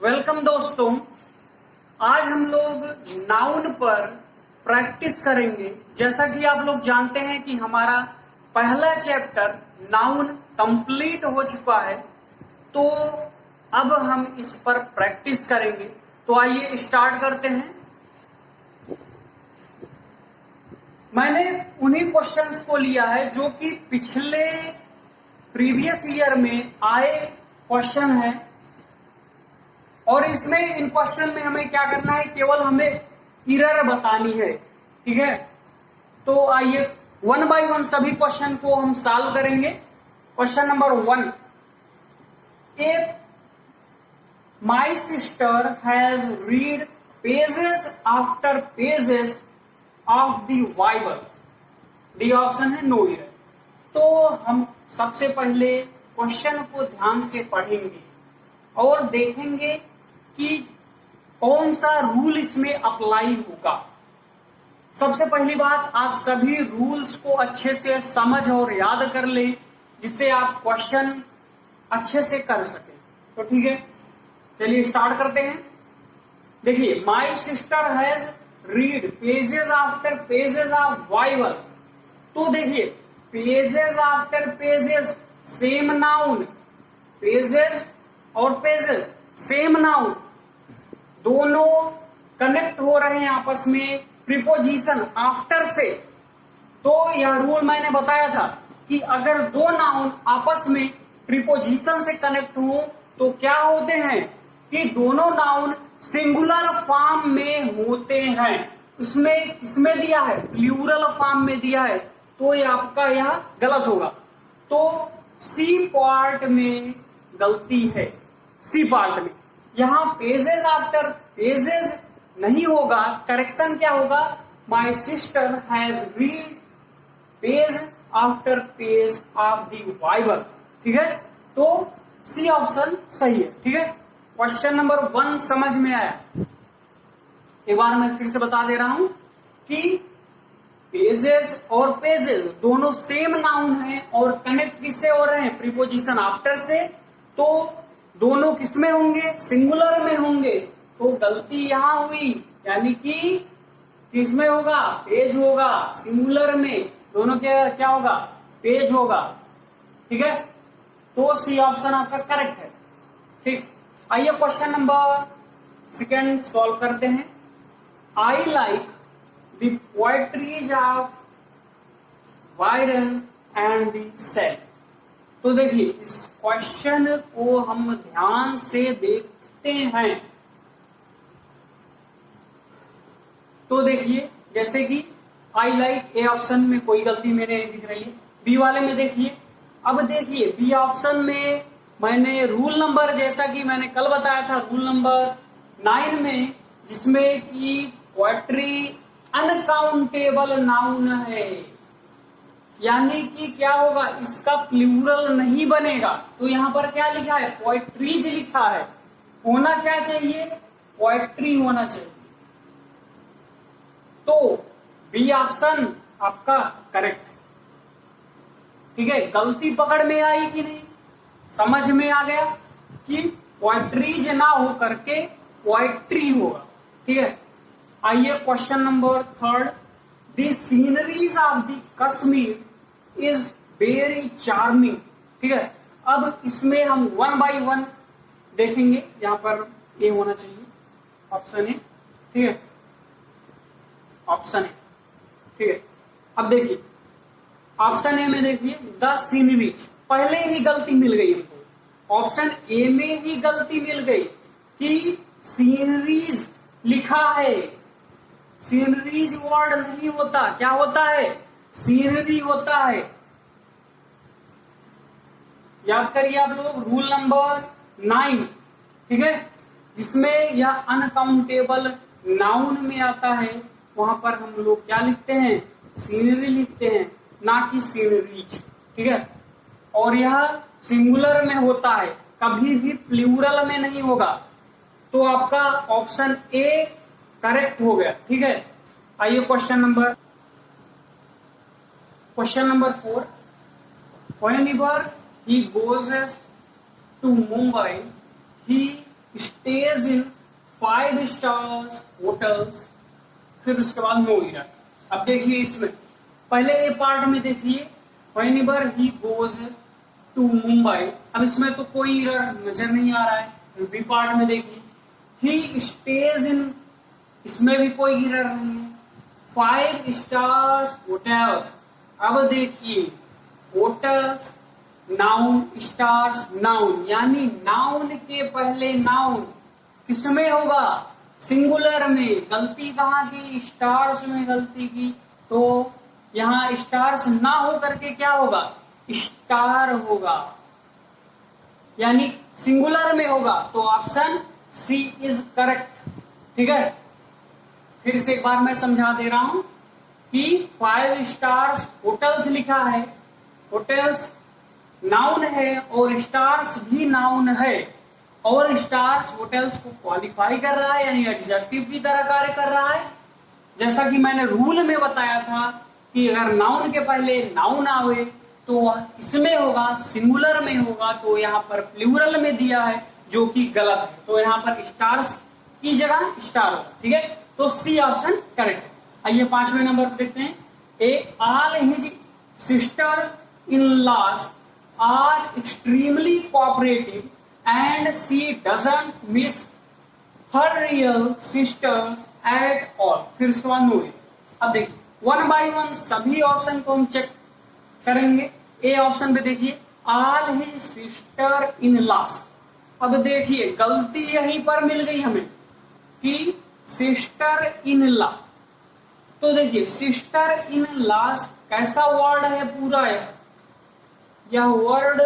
Welcome दोस्तों। आज हम लोग नाउन पर प्रैक्टिस करेंगे। जैसा कि आप लोग जानते हैं कि हमारा पहला चैप्टर नाउन कंप्लीट हो चुका है, तो अब हम इस पर प्रैक्टिस करेंगे। तो आइए स्टार्ट करते हैं। मैंने उन्हीं क्वेश्चंस को लिया है जो कि पिछले प्रीवियस ईयर में आए क्वेश्चन है, और इसमें इन क्वेश्चन में हमें क्या करना है, केवल हमें एरर बतानी है। ठीक है, तो आइए वन बाय वन सभी क्वेश्चन को हम सॉल्व करेंगे। Question number 1, A my sister has read pages after pages of the Bible. D option है नो एरर। तो हम सबसे पहले क्वेश्चन को ध्यान से पढ़ेंगे और देखेंगे कि कौन सा रूल इसमें अप्लाई होगा। सबसे पहली बात, आप सभी रूल्स को अच्छे से समझ और याद कर लें, जिससे आप क्वेश्चन अच्छे से कर सकें। तो ठीक है, चलिए स्टार्ट करते हैं। देखिए, my sister has read pages after pages of Bible. तो देखिए, pages after pages same noun, pages और पेजेस सेम नाउन, दोनों कनेक्ट हो रहे हैं आपस में प्रीपोजिशन आफ्टर से। तो यह रूल मैंने बताया था कि अगर दो नाउन आपस में प्रीपोजिशन से कनेक्ट हो तो क्या होते हैं कि दोनों नाउन सिंगुलर फॉर्म में होते हैं। इसमें दिया है प्लूरल फॉर्म में दिया है, तो ये आपका यह गलत होगा। तो सी पार्ट में गलती है। सी पार्ट में यहां पेजेस आफ्टर पेजेस नहीं होगा, करेक्शन क्या होगा, my sister has read page after page of the Bible. ठीक है, तो सी ऑप्शन सही है। ठीक है, क्वेश्चन नंबर 1 समझ में आया। एक बार मैं फिर से बता दे रहा हूं कि पेजेस और पेजेस दोनों सेम नाउन हैं और कनेक्ट किससे हो रहे हैं, प्रीपोजिशन आफ्टर से। तो दोनों किसमें होंगे, सिंगुलर में होंगे। तो गलती यहां हुई, यानी कि किसमें होगा, पेज होगा, सिंगुलर में दोनों क्या होगा, पेज होगा। ठीक है, तो सी ऑप्शन आपका करेक्ट है। ठीक, आइए क्वेश्चन नंबर 2 सॉल्व करते हैं। I like the poetries of Byron and the Shelley. तो देखिए, इस क्वेश्चन को हम ध्यान से देखते हैं। तो देखिए, जैसे कि आई लाइक, ए ऑप्शन में कोई गलती मेरे नहीं दिख रही है। बी वाले में देखिए, अब देखिए बी ऑप्शन में मैंने रूल नंबर, जैसा कि मैंने कल बताया था, रूल नंबर 9 में, जिसमें कि पोएट्री अनकाउंटेबल नाउन है, यानी कि क्या होगा, इसका प्लूरल नहीं बनेगा। तो यहां पर क्या लिखा है, पोएट्रीज लिखा है। होना क्या चाहिए, पोएट्री होना चाहिए। तो बी ऑप्शन आपका करेक्ट है। ठीक है, गलती पकड़ में आई कि नहीं, समझ में आ गया कि पोएट्रीज ना हो करके पोएट्री होगा। ठीक है, आइए question number 3, the sceneries of the Kashmir is very charming. ठीक है, अब इसमें हम 1 बाय 1 देखेंगे। यहां पर ये होना चाहिए ऑप्शन ए। ठीक है, ऑप्शन ए। ठीक है, अब देखिए ऑप्शन ए में देखिए, द सीनरीज, पहले ही गलती मिल गई हमको। ऑप्शन ए में ही गलती मिल गई कि सीनरीज लिखा है। सीनरीज वर्ड नहीं होता, क्या होता है, सीनरी होता है। याद करिए आप लोग रूल नंबर 9। ठीक है, जिसमें यह अनकाउंटेबल नाउन में आता है, वहां पर हम लोग क्या लिखते हैं, सीनरी लिखते हैं, ना कि सीनरीज। ठीक है, और यह सिंगुलर में होता है, कभी भी प्लूरल में नहीं होगा। तो आपका ऑप्शन ए करेक्ट हो गया। ठीक है, आइए question number 4, whenever he goes to Mumbai, he stage in 5 stars hotels, फिर उसके बाद नो एरर। अब देखिए इसमें पहले ए पार्ट में देखिए whenever he goes to Mumbai, अब इसमें तो कोई एरर नजर नहीं आ रहा है। बी पार्ट में देखिए ही स्टेज इन, इसमें भी कोई एरर नहीं है। 5 स्टार्स होटल्स, अब देखिए होटल्स नाउन स्टार्स नाउन, यानी नाउन के पहले नाउन किसमें होगा, सिंगुलर में। गलती कहाँ की, स्टार्स में गलती की, तो यहां स्टार्स ना हो करके क्या होगा, स्टार होगा, यानी सिंगुलर में होगा। तो ऑप्शन सी इज करेक्ट। ठीक है, फिर से एक बार मैं समझा दे रहा हूं कि 5 स्टार्स होटल्स लिखा है, होटल्स नाउन है और स्टार्स भी नाउन है, और स्टार्स होटल्स को क्वालिफाई कर रहा है, यानी एडजेक्टिव की तरह कार्य कर रहा है। जैसा कि मैंने रूल में बताया था कि अगर नाउन के पहले नाउन आवे तो वह किसमें होगा, सिंगुलर में होगा, तो यहाँ पर प्लूरल में दिया है जो कि गलत है, तो यहाँ पर स्टार्स की जगह स्टार होगा। ठीक है, तो सी ऑप्शन करेक्ट है। आइए 5वें नंबर पर देखते हैं। A all his sister in laws are extremely cooperative and she doesn't miss her real sisters at all, फिर उसके बाद नो। अब देखिए 1 by 1 सभी ऑप्शन को हम चेक करेंगे। ए ऑप्शन पे देखिए all his sister in laws, अब देखिए गलती यहीं पर मिल गई हमें कि सिस्टर इन लॉ, तो देखिए सिस्टर इन लॉज कैसा वर्ड है पूरा है, यह वर्ड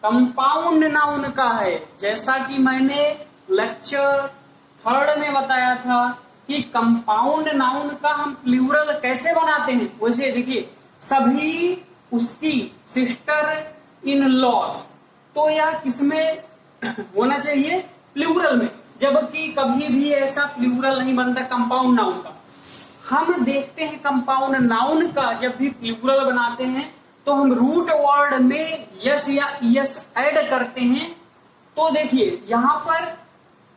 कंपाउंड नाउन का है। जैसा कि मैंने लेक्चर 3 में बताया था कि कंपाउंड नाउन का हम प्लूरल कैसे बनाते हैं, वैसे देखिए सभी उसकी सिस्टर इन लॉज, तो यह किसमें होना चाहिए, प्लूरल में, जबकि कभी भी ऐसा प्लूरल नहीं बनता कंपाउंड नाउन का। हम देखते हैं कंपाउंड नाउन का जब भी प्लूरल बनाते हैं तो हम रूट वर्ड में यस या यस ऐड करते हैं, तो देखिए यहां पर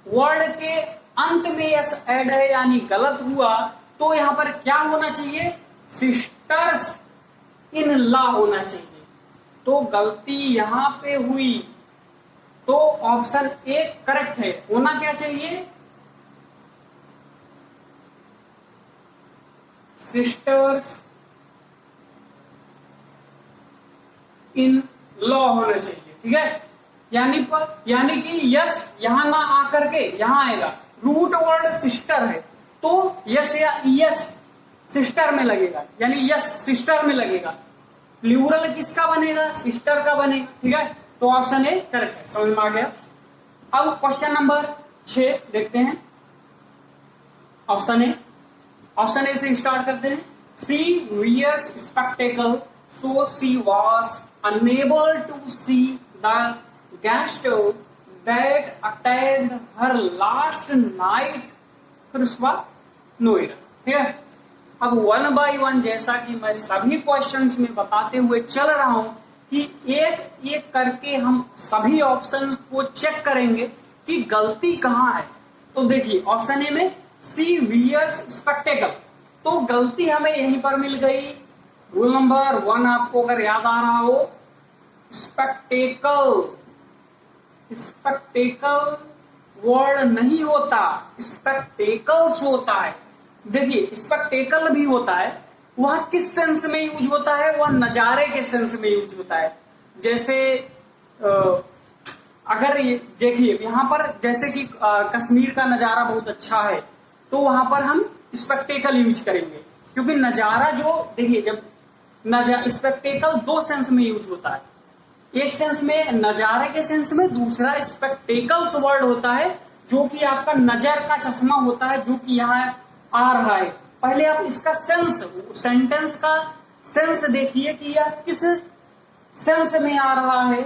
वर्ड के अंत में यस ऐड है यानी गलत हुआ, तो यहां पर क्या होना चाहिए, सिस्टर्स इन लॉ होना चाहिए, तो गलती यहां पे हुई, तो ऑप्शन ए करेक्ट है। होना क्या चाहिए, सिस्टर्स इन लॉ होना चाहिए। ठीक है, यानी कि यस यहां ना आकर के यहां आएगा, रूट वर्ड सिस्टर है तो यस या यस सिस्टर में लगेगा, यानी यस सिस्टर में लगेगा, प्लूरल किसका बनेगा, सिस्टर का बनेगा। ठीक है, तो ऑप्शन ए करेक्ट है, समझ में आ गया। अब क्वेश्चन नंबर 6 देखते हैं। ऑप्शन ए से स्टार्ट करते हैं। She wears spectacle so she was unable to see the guest that attended her last night, फिर उसके बाद नो एरर। ठीक है, अब 1 by 1 जैसा कि मैं सभी क्वेश्चंस में बताते हुए चल रहा हूं कि एक एक करके हम सभी ऑप्शंस को चेक करेंगे कि गलती कहां है। तो देखिए ऑप्शन ए में सी वियर्स स्पेक्टेकल, तो गलती हमें यहीं पर मिल गई। रूल नंबर 1 आपको अगर याद आ रहा हो, स्पेक्टेकल वर्ड नहीं होता, स्पेक्टेकल्स होता है। देखिए स्पेक्टेकल भी होता है, वह किस सेंस में यूज होता है, वह नजारे के सेंस में यूज होता है। जैसे अगर ये देखिए यहां पर जैसे कि कश्मीर का नजारा बहुत अच्छा है, तो वहां पर हम स्पेक्टेकल यूज करेंगे, क्योंकि नजारा जो देखिए जब स्पेक्टेकल 2 सेंस में यूज होता है, एक सेंस में नजारे के सेंस में, दूसरा स्पेक्टेकल्स वर्ड होता है जो कि आपका नजर का चश्मा होता है जो कि यहाँ आ रहा है। पहले आप इसका सेंटेंस का सेंस देखिए कि यह किस सेंस में आ रहा है,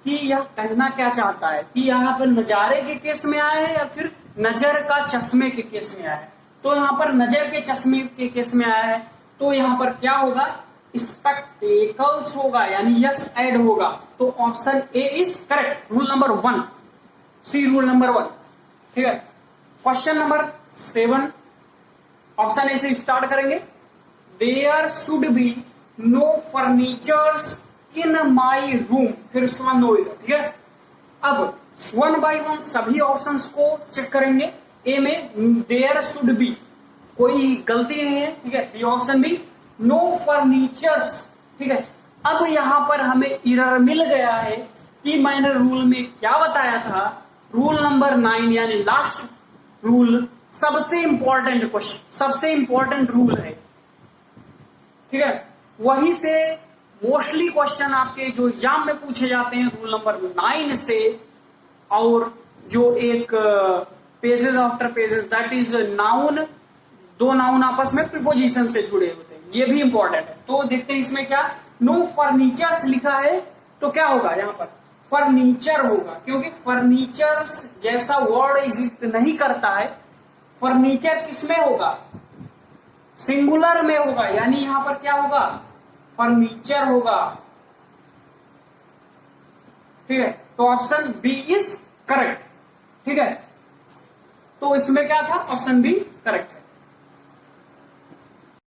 कि यह कहना क्या चाहता है, कि यहाँ पर नजारे के केस में आया है या फिर नजर का चश्मे के केस में आया है। तो यहाँ पर नजर के चश्मे के केस में आया है, तो यहाँ पर क्या होगा, स्पेक्टेकल्स होगा, यानी यस ऐड होगा। तो option A is correct, rule number 1, C rule number 1। ठीक है। क्वेश्चन नंबर 7, ऑप्शन ए से स्टार्ट करेंगे। There should be no furnitures in my room, फिर उसके बाद नो इधर, ठीक है। अब 1 बाय 1 सभी ऑप्शंस को चेक करेंगे। ए में देयर शुड बी, कोई गलती नहीं है, ठीक है। B option B no furnitures, ठीक है। अब यहां पर हमें एरर मिल गया है कि मैंने रूल में क्या बताया था, रूल नंबर 9 यानी लास्ट रूल सबसे इंपॉर्टेंट क्वेश्चन, सबसे इंपॉर्टेंट रूल है, ठीक है। वहीं से मोस्टली क्वेश्चन आपके जो एग्जाम में पूछे जाते हैं रूल नंबर 9 से, और जो एक pages after pages, that is noun, दो नाउन आपस में प्रीपोजिशन से जुड़े होते हैं, ये भी इंपॉर्टेंट है। तो देखते हैं इसमें क्या, नो फर्नीचर्स लिखा है तो क्या होगा, यहां पर फर्नीचर होगा, क्योंकि फर्नीचर्स जैसा वर्ड एग्जिस्ट नहीं करता है। फर्नीचर किसमें होगा, सिंगुलर में होगा, यानी यहां पर क्या होगा, फर्नीचर होगा, ठीक है। तो ऑप्शन बी इज करेक्ट, ठीक है। तो इसमें क्या था, ऑप्शन बी करेक्ट है।